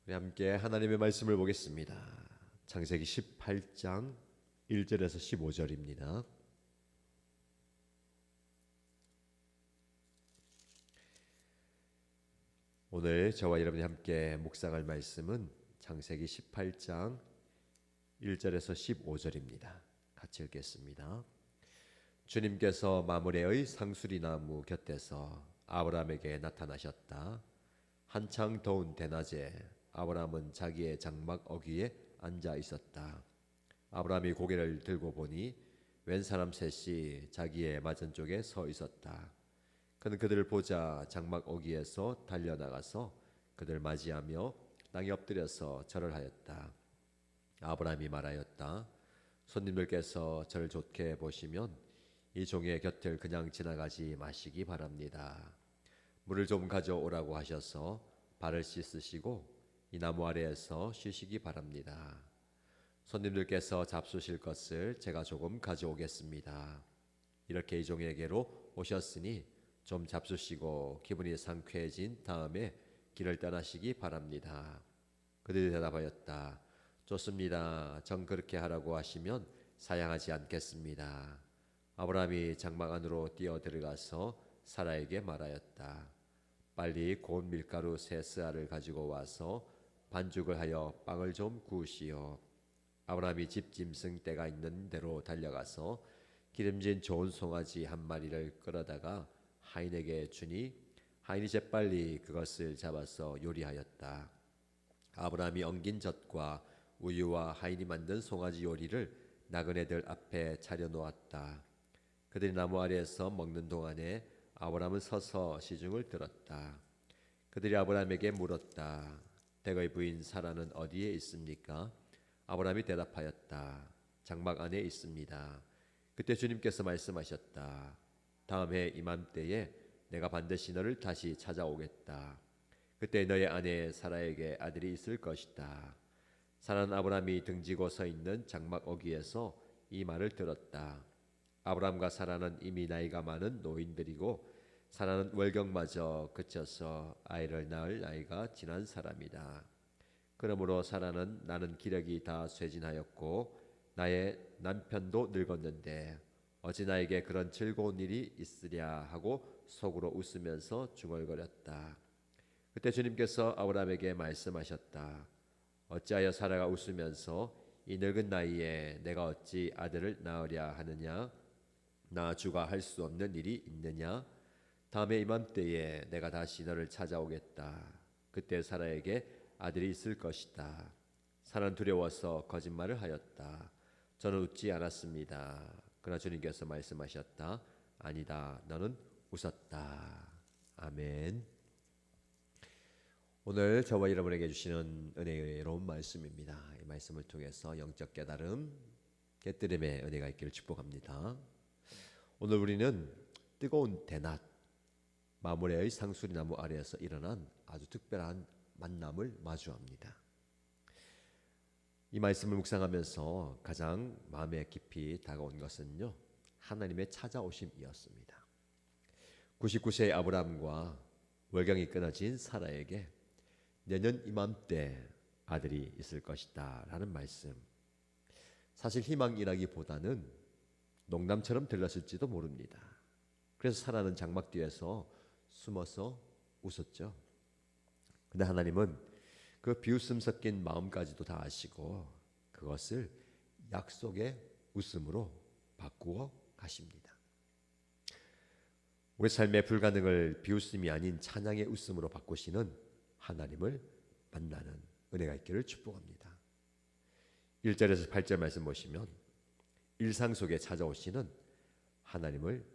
우리 함께 하나님의 말씀을 보겠습니다. 창세기 18장 1절에서 15절입니다. 오늘 저와 여러분이 함께 묵상할 말씀은 창세기 18장 1절에서 15절입니다. 같이 읽겠습니다. 주님께서 마므레의 상수리나무 곁에서 아브라함에게 나타나셨다. 한창 더운 대낮에 아브라함은 자기의 장막 어귀에 앉아 있었다. 아브라함이 고개를 들고 보니 웬 사람 셋이 자기의 맞은쪽에 서 있었다. 그는 그들을 보자 장막 어귀에서 달려나가서 그들을 맞이하며 땅에 엎드려서 절을 하였다. 아브라함이 말하였다. 손님들께서 저를 좋게 보시면 이 종의 곁을 그냥 지나가지 마시기 바랍니다. 물을 좀 가져오라고 하셔서 발을 씻으시고 이 나무 아래에서 쉬시기 바랍니다. 손님들께서 잡수실 것을 제가 조금 가져오겠습니다. 이렇게 이 종에게로 오셨으니 좀 잡수시고 기분이 상쾌해진 다음에 길을 떠나시기 바랍니다. 그들이 대답하였다. 좋습니다. 정 그렇게 하라고 하시면 사양하지 않겠습니다. 아브라함이 장막 안으로 뛰어 들어가서 사라에게 말하였다. 빨리 고운 밀가루 세 스아를 가지고 와서 반죽을 하여 빵을 좀 구우시오. 아브라함이 집 짐승 떼가 있는 데로 달려가서 기름진 좋은 송아지 한 마리를 끌어다가 하인에게 주니 하인이 재빨리 그것을 잡아서 요리하였다. 아브라함이 엉긴 젖과 우유와 하인이 만든 송아지 요리를 나그네들 앞에 차려놓았다. 그들이 나무 아래에서 먹는 동안에 아브라함은 서서 시중을 들었다. 그들이 아브라함에게 물었다. 댁의 부인 사라는 어디에 있습니까? 아브라함이 대답하였다. 장막 안에 있습니다. 그때 주님께서 말씀하셨다. 다음 해 이맘때에 내가 반드시 너를 다시 찾아오겠다. 그때 너의 아내 사라에게 아들이 있을 것이다. 사라는 아브라함이 등지고 서 있는 장막 어귀에서 이 말을 들었다. 아브라함과 사라는 이미 나이가 많은 노인들이고 사라는 월경마저 그쳐서 아이를 낳을 나이가 지난 사람이다. 그러므로 사라는 나는 기력이 다 쇠진하였고 나의 남편도 늙었는데 어찌 나에게 그런 즐거운 일이 있으랴 하고 속으로 웃으면서 중얼거렸다. 그때 주님께서 아브라함에게 말씀하셨다. 어찌하여 사라가 웃으면서 이 늙은 나이에 내가 어찌 아들을 낳으랴 하느냐? 나 주가 할 수 없는 일이 있느냐? 다음에 이맘때에 내가 다시 너를 찾아오겠다. 그때 사라에게 아들이 있을 것이다. 사라는 두려워서 거짓말을 하였다. 저는 웃지 않았습니다. 그러나 주님께서 말씀하셨다. 아니다. 너는 웃었다. 아멘. 오늘 저와 여러분에게 주시는 은혜로운 말씀입니다. 이 말씀을 통해서 영적 깨달음, 깨뜨림의 은혜가 있기를 축복합니다. 오늘 우리는 뜨거운 대낮 마므레의 상수리나무 아래에서 일어난 아주 특별한 만남을 마주합니다. 이 말씀을 묵상하면서 가장 마음에 깊이 다가온 것은요, 하나님의 찾아오심이었습니다. 99세의 아브라함과 월경이 끊어진 사라에게 내년 이맘때 아들이 있을 것이다 라는 말씀. 사실 희망이라기보다는 농담처럼 들렸을지도 모릅니다. 그래서 사라는 장막 뒤에서 숨어서 웃었죠. 근데 하나님은 그 비웃음 섞인 마음까지도 다 아시고 그것을 약속의 웃음으로 바꾸어 가십니다. 우리 삶의 불가능을 비웃음이 아닌 찬양의 웃음으로 바꾸시는 하나님을 만나는 은혜가 있기를 축복합니다. 1절에서 8절 말씀 보시면 일상 속에 찾아오시는 하나님을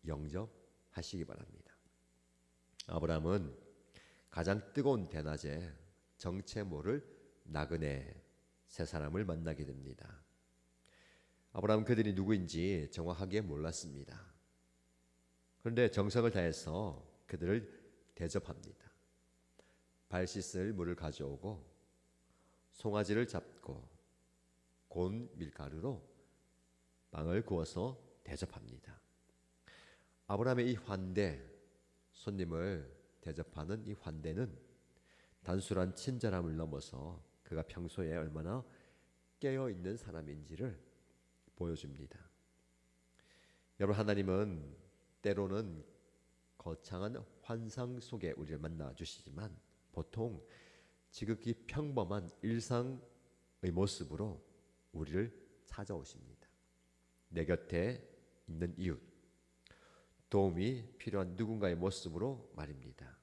영접하시기 바랍니다. 아브라함은 가장 뜨거운 대낮에 정체 모를 나그네 세 사람을 만나게 됩니다. 아브라함은 그들이 누구인지 정확하게 몰랐습니다. 그런데 정성을 다해서 그들을 대접합니다. 발 씻을 물을 가져오고 송아지를 잡고 고운 밀가루로 빵을 구워서 대접합니다. 아브라함의 이 환대, 손님을 대접하는 이 환대는 단순한 친절함을 넘어서 그가 평소에 얼마나 깨어있는 사람인지를 보여줍니다. 여러분, 하나님은 때로는 거창한 환상 속에 우리를 만나 주시지만 보통 지극히 평범한 일상의 모습으로 우리를 찾아오십니다. 내 곁에 있는 이웃, 도움이 필요한 누군가의 모습으로 말입니다.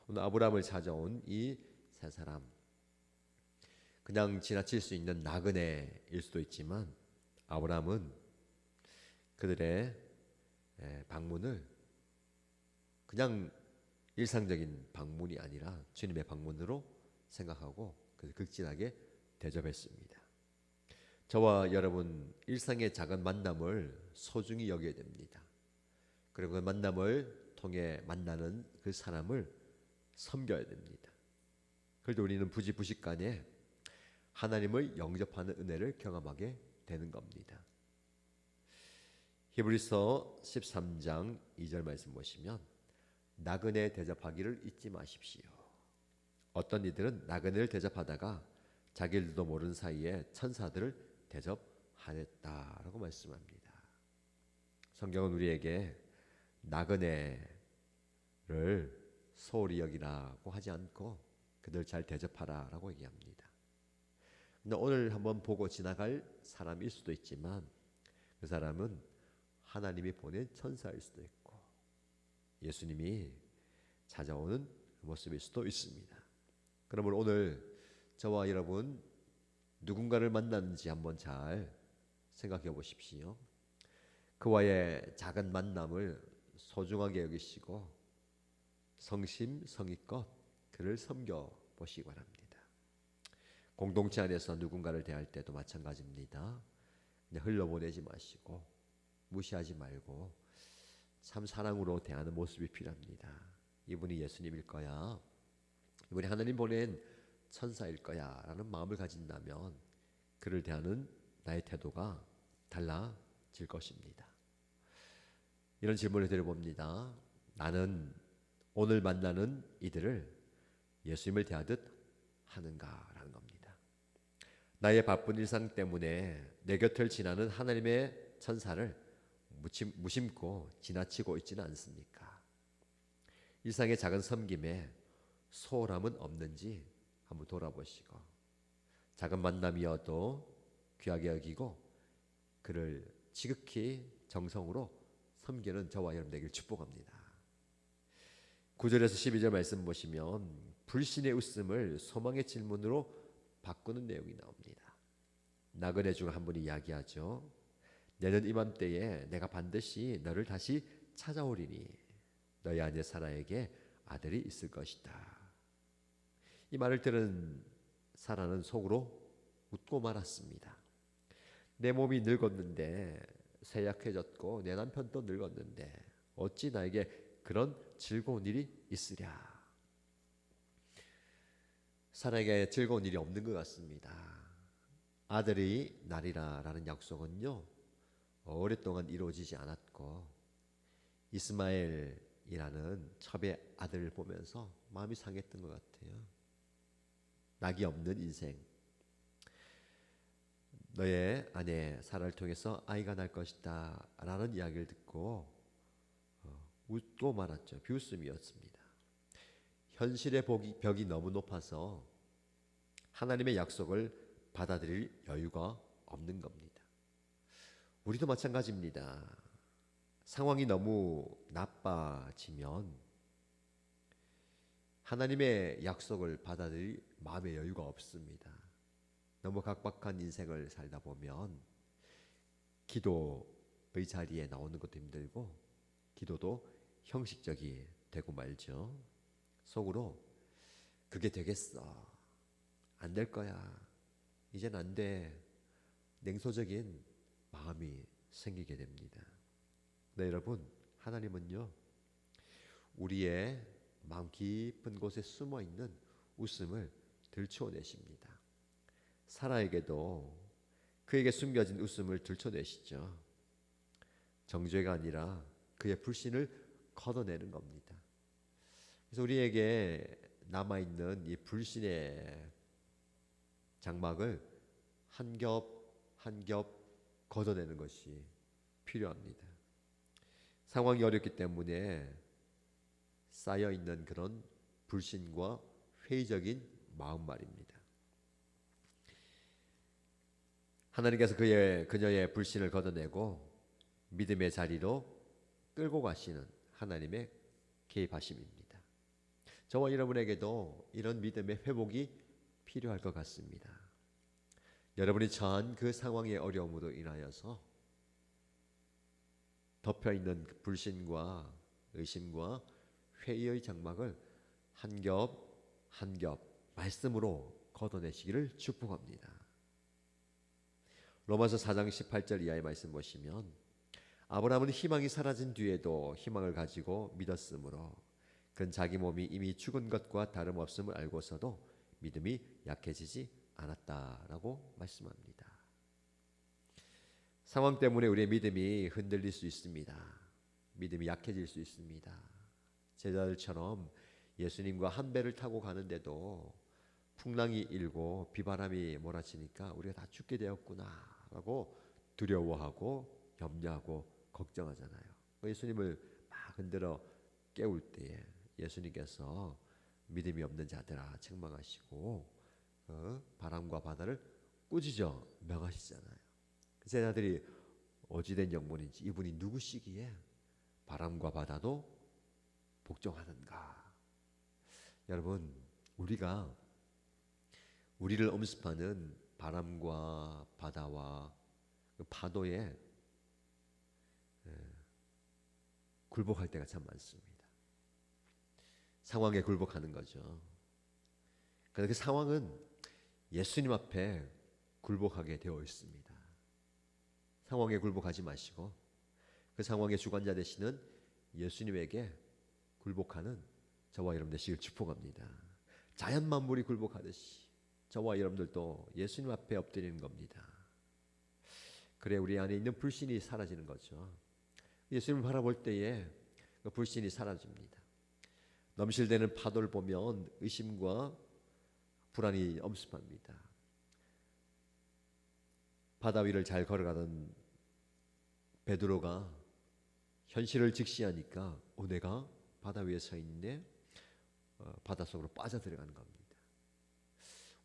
오늘 아브라함을 찾아온 이 세 사람, 그냥 지나칠 수 있는 나그네일 수도 있지만 아브라함은 그들의 방문을 그냥 일상적인 방문이 아니라 주님의 방문으로 생각하고 그래서 극진하게 대접했습니다. 저와 여러분, 일상의 작은 만남을 소중히 여겨야 됩니다. 그리고 그 만남을 통해 만나는 그 사람을 섬겨야 됩니다. 그래도 우리는 부지부식간에 하나님을 영접하는 은혜를 경험하게 되는 겁니다. 히브리서 13장 2절 말씀 보시면 나그네 대접하기를 잊지 마십시오. 어떤 이들은 나그네를 대접하다가 자기들도 모르는 사이에 천사들을 대접하였다라고 말씀합니다. 성경은 우리에게 나그네를 소홀히 여기라고 하지 않고 그들 잘 대접하라라고 얘기합니다. 근데 오늘 한번 보고 지나갈 사람일 수도 있지만 그 사람은 하나님이 보낸 천사일 수도 있고 예수님이 찾아오는 모습일 수도 있습니다. 그러면 오늘 저와 여러분 누군가를 만났는지 한번 잘 생각해 보십시오. 그와의 작은 만남을 소중하게 여기시고 성심성의껏 그를 섬겨 보시기 바랍니다. 공동체 안에서 누군가를 대할 때도 마찬가지입니다. 그냥 흘려보내지 마시고 무시하지 말고 참 사랑으로 대하는 모습이 필요합니다. 이분이 예수님일 거야, 이분이 하나님 보낸 천사일 거야 라는 마음을 가진다면 그를 대하는 나의 태도가 달라질 것입니다. 이런 질문을 드려봅니다. 나는 오늘 만나는 이들을 예수님을 대하듯 하는가라는 겁니다. 나의 바쁜 일상 때문에 내 곁을 지나는 하나님의 천사를 무심코 지나치고 있지는 않습니까? 일상의 작은 섬김에 소홀함은 없는지 한번 돌아보시고 작은 만남이어도 귀하게 여기고 그를 지극히 정성으로 섬기는 저와 여러분 되길 축복합니다. 9절에서 12절 말씀 보시면 불신의 웃음을 소망의 질문으로 바꾸는 내용이 나옵니다. 나그네 중 한 분이 이야기하죠. 내년 이맘때에 내가 반드시 너를 다시 찾아오리니 너희 아내 사라에게 아들이 있을 것이다. 이 말을 들은 사라는 속으로 웃고 말았습니다. 내 몸이 늙었는데 쇠약해졌고 내 남편도 늙었는데 어찌 나에게 그런 즐거운 일이 있으랴. 사라에게 즐거운 일이 없는 것 같습니다. 아들이 나리라라는 약속은요 오랫동안 이루어지지 않았고 이스마엘이라는 첩의 아들을 보면서 마음이 상했던 것 같아요. 낙이 없는 인생, 너의 아내 사라를 통해서 아이가 날 것이다 라는 이야기를 듣고 웃고 말았죠. 비웃음이었습니다. 현실의 벽이 너무 높아서 하나님의 약속을 받아들일 여유가 없는 겁니다. 우리도 마찬가지입니다. 상황이 너무 나빠지면 하나님의 약속을 받아들일 마음의 여유가 없습니다. 너무 각박한 인생을 살다 보면 기도의 자리에 나오는 것도 힘들고 기도도 형식적이 되고 말죠. 속으로 그게 되겠어, 안 될 거야, 이젠 안 돼, 냉소적인 마음이 생기게 됩니다. 네, 여러분, 하나님은요 우리의 마음 깊은 곳에 숨어있는 웃음을 들춰내십니다. 사라에게도 그에게 숨겨진 웃음을 들춰내시죠. 정죄가 아니라 그의 불신을 걷어내는 겁니다. 그래서 우리에게 남아있는 이 불신의 장막을 한 겹 한 겹 걷어내는 것이 필요합니다. 상황이 어렵기 때문에 쌓여있는 그런 불신과 회의적인 마음 말입니다. 하나님께서 그녀의 불신을 걷어내고 믿음의 자리로 끌고 가시는 하나님의 개입하심입니다. 저와 여러분에게도 이런 믿음의 회복이 필요할 것 같습니다. 여러분이 처한 그 상황의 어려움으로 인하여서 덮여있는 불신과 의심과 회의의 장막을 한 겹 한 겹 말씀으로 걷어내시기를 축복합니다. 로마서 4장 18절 이하의 말씀 보시면 아브라함은 희망이 사라진 뒤에도 희망을 가지고 믿었으므로 그는 자기 몸이 이미 죽은 것과 다름없음을 알고서도 믿음이 약해지지 않았다라고 말씀합니다. 상황 때문에 우리의 믿음이 흔들릴 수 있습니다. 믿음이 약해질 수 있습니다. 제자들처럼 예수님과 한 배를 타고 가는데도 풍랑이 일고 비바람이 몰아치니까 우리가 다 죽게 되었구나라고 두려워하고 염려하고 걱정하잖아요. 예수님을 막 흔들어 깨울 때에 예수님께서 믿음이 없는 자들아 책망하시고 바람과 바다를 꾸짖어 명하시잖아요. 제자들이 어찌된 영문인지 이분이 누구시기에 바람과 바다도 복종하는가. 여러분, 우리가 우리를 엄습하는 바람과 바다와 그 파도에 굴복할 때가 참 많습니다. 상황에 굴복하는 거죠. 그런데 그 상황은 예수님 앞에 굴복하게 되어 있습니다. 상황에 굴복하지 마시고 그 상황의 주관자 되시는 예수님에게 굴복하는 저와 여러분 되시길 축복합니다. 자연 만물이 굴복하듯이 저와 여러분들도 예수님 앞에 엎드리는 겁니다. 그래 우리 안에 있는 불신이 사라지는 거죠. 예수님을 바라볼 때에 그 불신이 사라집니다. 넘실대는 파도를 보면 의심과 불안이 엄습합니다. 바다 위를 잘 걸어가던 베드로가 현실을 직시하니까 내가 바다 위에 서 있네, 바닷속으로 빠져들어가는 겁니다.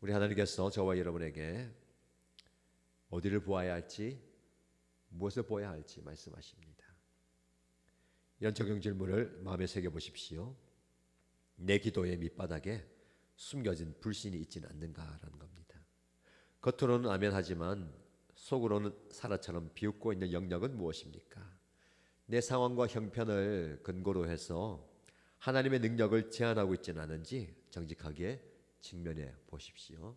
우리 하나님께서 저와 여러분에게 어디를 보아야 할지, 무엇을 보아야 할지 말씀하십니다. 이런 적용 질문을 마음에 새겨보십시오. 내 기도의 밑바닥에 숨겨진 불신이 있지는 않는가라는 겁니다. 겉으로는 아멘하지만 속으로는 사라처럼 비웃고 있는 영역은 무엇입니까? 내 상황과 형편을 근거로 해서 하나님의 능력을 제한하고 있지는 않은지 정직하게 직면해 보십시오.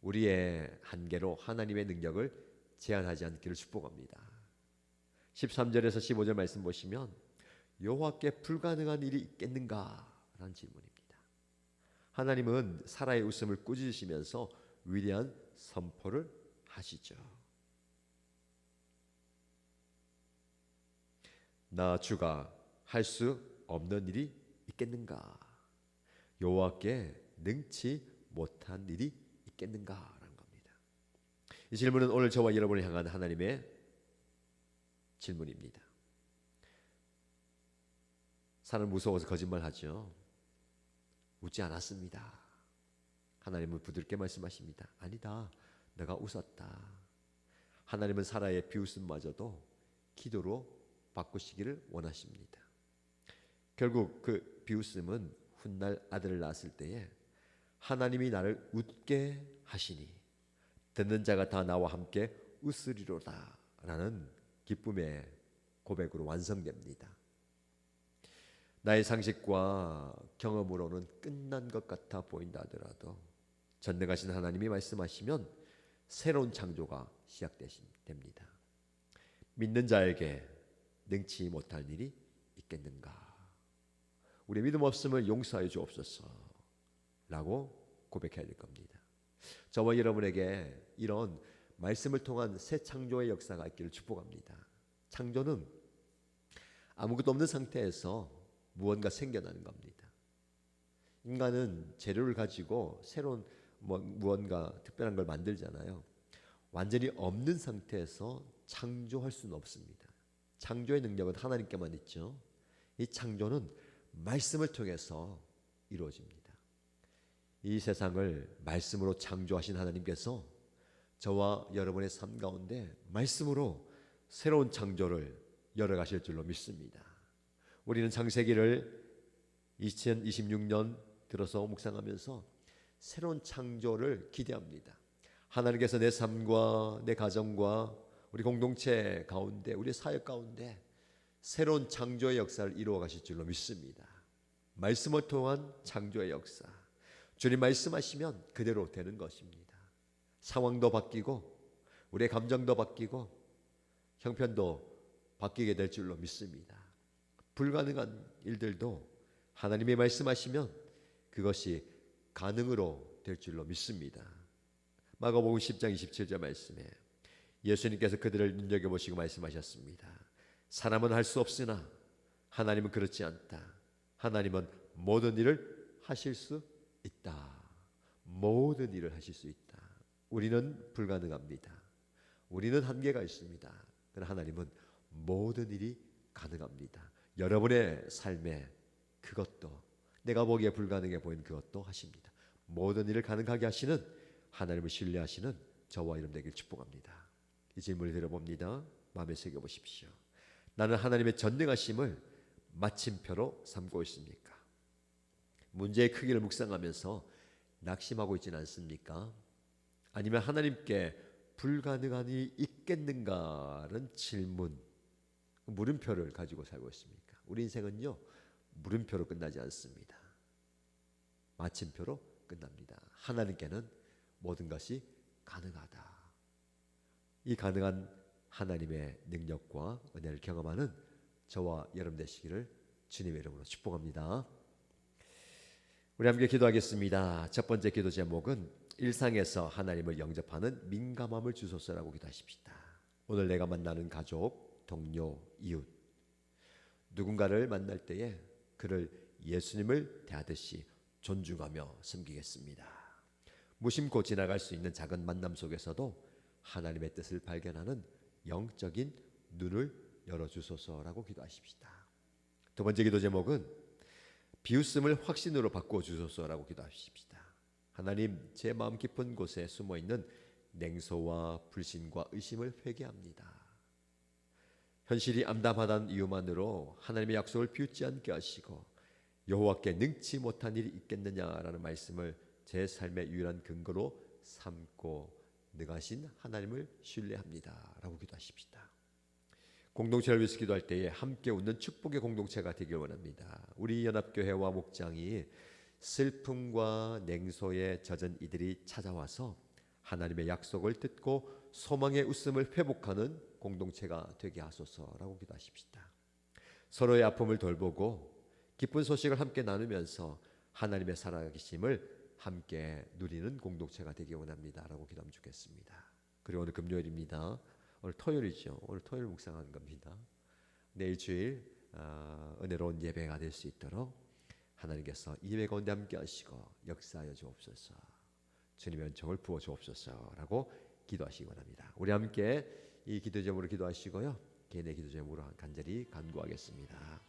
우리의 한계로 하나님의 능력을 제한하지 않기를 축복합니다. 13절에서 15절 말씀 보시면 여호와께 불가능한 일이 있겠는가? 라는 질문입니다. 하나님은 사라의 웃음을 꾸짖으시면서 위대한 선포를 하시죠. 나 주가 할 수 없는 일이 있겠는가? 여호와께 능치 못한 일이 있겠는가? 라는 겁니다. 이 질문은 오늘 저와 여러분을 향한 하나님의 질문입니다. 사람 무서워서 거짓말하죠. 웃지 않았습니다. 하나님은 부드럽게 말씀하십니다. 아니다, 내가 웃었다. 하나님은 사라의 비웃음마저도 기도로 바꾸시기를 원하십니다. 결국 그 비웃음은 훗날 아들을 낳았을 때에 하나님이 나를 웃게 하시니 듣는 자가 다 나와 함께 웃으리로다 라는 기쁨의 고백으로 완성됩니다. 나의 상식과 경험으로는 끝난 것 같아 보인다 하더라도 전능하신 하나님이 말씀하시면 새로운 창조가 시작됩니다. 믿는 자에게 능치 못할 일이 있겠는가? 우리 믿음 없음을 용서해 주옵소서 라고 고백해야 될 겁니다. 저와 여러분에게 이런 말씀을 통한 새 창조의 역사가 있기를 축복합니다. 창조는 아무것도 없는 상태에서 무언가 생겨나는 겁니다. 인간은 재료를 가지고 새로운 무언가 특별한 걸 만들잖아요. 완전히 없는 상태에서 창조할 수는 없습니다. 창조의 능력은 하나님께만 있죠. 이 창조는 말씀을 통해서 이루어집니다. 이 세상을 말씀으로 창조하신 하나님께서 저와 여러분의 삶 가운데 말씀으로 새로운 창조를 열어가실 줄로 믿습니다. 우리는 창세기를 2026년 들어서 묵상하면서 새로운 창조를 기대합니다. 하나님께서 내 삶과 내 가정과 우리 공동체 가운데, 우리 사역 가운데 새로운 창조의 역사를 이루어 가실 줄로 믿습니다. 말씀을 통한 창조의 역사, 주님 말씀하시면 그대로 되는 것입니다. 상황도 바뀌고 우리의 감정도 바뀌고 형편도 바뀌게 될 줄로 믿습니다. 불가능한 일들도 하나님이 말씀하시면 그것이 가능으로 될 줄로 믿습니다. 마가복음 10장 27절 말씀에 예수님께서 그들을 눈여겨보시고 말씀하셨습니다. 사람은 할 수 없으나 하나님은 그렇지 않다. 하나님은 모든 일을 하실 수 있다. 모든 일을 하실 수 있다. 우리는 불가능합니다. 우리는 한계가 있습니다. 그러나 하나님은 모든 일이 가능합니다. 여러분의 삶에 그것도, 내가 보기에 불가능해 보이는 그것도 하십니다. 모든 일을 가능하게 하시는 하나님을 신뢰하시는 저와 여러분 되길 축복합니다. 이 질문을 드려봅니다. 마음에 새겨보십시오. 나는 하나님의 전능하심을 마침표로 삼고 있습니까? 문제의 크기를 묵상하면서 낙심하고 있지는 않습니까? 아니면 하나님께 불가능한 일이 있겠는가라는 질문, 물음표를 가지고 살고 있습니까? 우리 인생은요, 물음표로 끝나지 않습니다. 마침표로 끝납니다. 하나님께는 모든 것이 가능하다. 이 가능한 하나님의 능력과 은혜를 경험하는 저와 여러분 되시기를 주님의 이름으로 축복합니다. 우리 함께 기도하겠습니다. 첫 번째 기도 제목은 일상에서 하나님을 영접하는 민감함을 주소서라고 기도하십시다. 오늘 내가 만나는 가족, 동료, 이웃, 누군가를 만날 때에 그를 예수님을 대하듯이 존중하며 섬기겠습니다. 무심코 지나갈 수 있는 작은 만남 속에서도 하나님의 뜻을 발견하는 영적인 눈을 열어주소서라고 기도하십시다. 두 번째 기도 제목은 비웃음을 확신으로 바꿔주소서라고 기도하십시다. 하나님, 제 마음 깊은 곳에 숨어있는 냉소와 불신과 의심을 회개합니다. 현실이 암담하다는 이유만으로 하나님의 약속을 비웃지 않게 하시고 여호와께 능치 못한 일이 있겠느냐라는 말씀을 제 삶의 유일한 근거로 삼고 능하신 하나님을 신뢰합니다 라고 기도하십시다. 공동체를 위해서 기도할 때에 함께 웃는 축복의 공동체가 되길 원합니다. 우리 연합교회와 목장이 슬픔과 냉소에 젖은 이들이 찾아와서 하나님의 약속을 듣고 소망의 웃음을 회복하는 공동체가 되게 하소서라고 기도하십시다. 서로의 아픔을 돌보고 기쁜 소식을 함께 나누면서 하나님의 살아계심을 함께 누리는 공동체가 되기 원합니다 라고 기도하면 좋겠습니다. 그리고 오늘 금요일입니다. 오늘 토요일이죠. 오늘 토요일 묵상하는 겁니다. 내일 주일 은혜로운 예배가 될 수 있도록 하나님께서 이 예배 가운데 함께 하시고 역사하여 주옵소서, 주님의 은총을 부어 주옵소서 라고 기도하시기 원합니다. 우리 함께 이 기도 제목으로 기도하시고요, 개인의 기도 제목으로 간절히 간구하겠습니다.